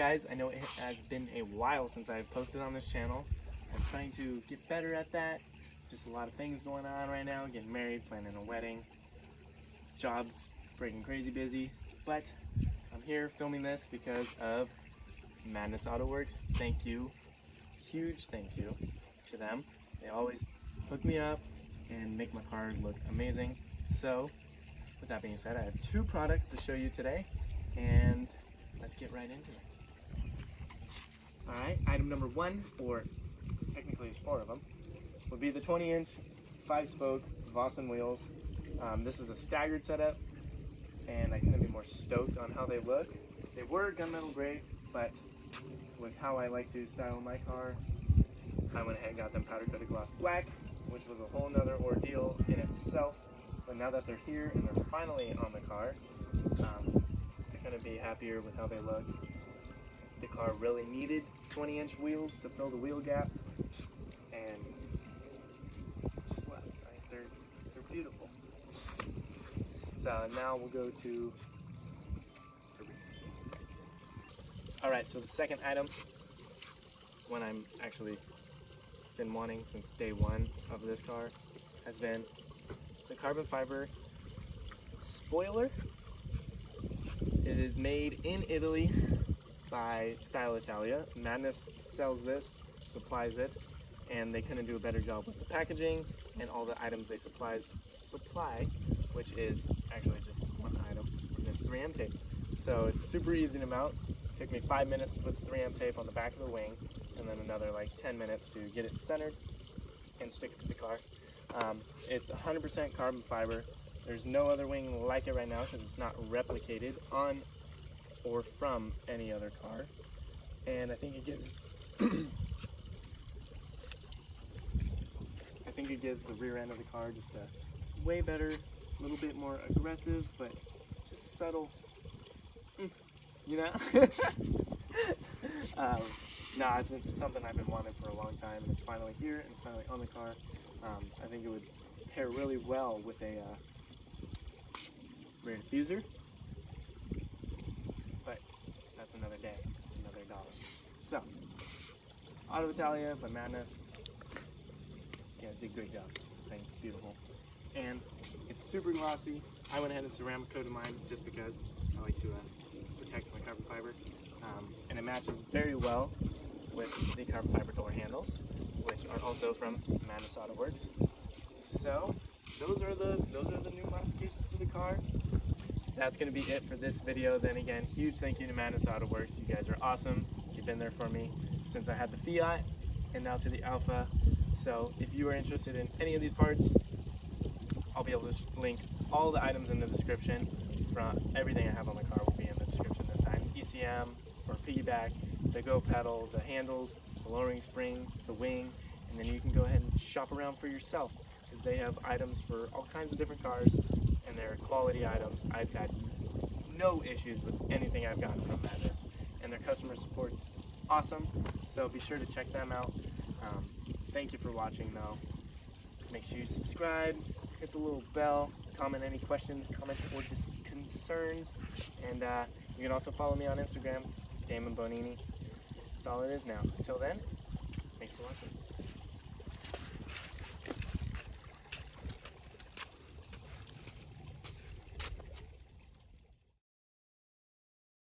guys, I know it has been a while since I've posted on this channel. I'm trying to get better at that. Just a lot of things going on right now, getting married, planning a wedding, jobs freaking crazy busy, but I'm here filming this because of MADNESS Autoworks. Thank you, huge thank you to them. They always hook me up and make my car look amazing. So with that being said, I have two products to show you today, and let's get right into it. Alright, item number one, or technically there's four of them, would be the 20-inch 5-spoke Vossen wheels. This is a staggered setup, and I couldn't be more stoked on how they look. They were gunmetal gray, but with how I like to style my car, I went ahead and got them powder coated gloss black, which was a whole nother ordeal in itself. But now that they're here and they're finally on the car, I couldn't be happier with how they look. The car really needed 20-inch wheels to fill the wheel gap, and just left. Right? They're beautiful. So now we'll go to. All right. So the second item, one I'm actually been wanting since day one of this car, has been the carbon fiber spoiler. It is made in Italy by Stile Italia. MADNESS sells this, supplies it, and they couldn't do a better job with the packaging and all the items they supply, which is actually just one item, and this 3M tape. So it's super easy to mount. It took me 5 minutes to put the 3M tape on the back of the wing, and then another like 10 minutes to get it centered and stick it to the car. It's 100% carbon fiber. There's no other wing like it right now because it's not replicated on or from any other car. And I think it gives the rear end of the car just a way better, a little bit more aggressive, but just subtle, you know? No, it's something I've been wanting for a long time, and it's finally here, and it's finally on the car. I think it would pair really well with a rear diffuser, but that's another day. That's another dollar. So, Auto Italia by MADNESS. Yeah, did a great job. This thing's beautiful, and it's super glossy. I went ahead and ceramic coated mine just because I like to protect my carbon fiber, and it matches very well with the carbon fiber door handles, which are also from MADNESS Autoworks. So those are the new modifications to the car. That's going to be it for this video. Then again, huge thank you to MADNESS Autoworks. You guys are awesome. You've been there for me since I had the Fiat and now to the Alfa. So if you are interested in any of these parts, I'll be able to link all the items in the description. From everything I have on my car will be in the description this time. ECM or piggyback, the GOPedal, the handles, the lowering springs, the wing, and then you can go ahead and shop around for yourself because they have items for all kinds of different cars, and they're quality items. I've had no issues with anything I've gotten from MADNESS, and their customer support's awesome, so be sure to check them out. Thank you for watching though. Make sure you subscribe, hit the little bell, comment any questions, comments, or concerns, and you can also follow me on Instagram, Damon Bonini. That's all it is now. Until then, thanks for watching.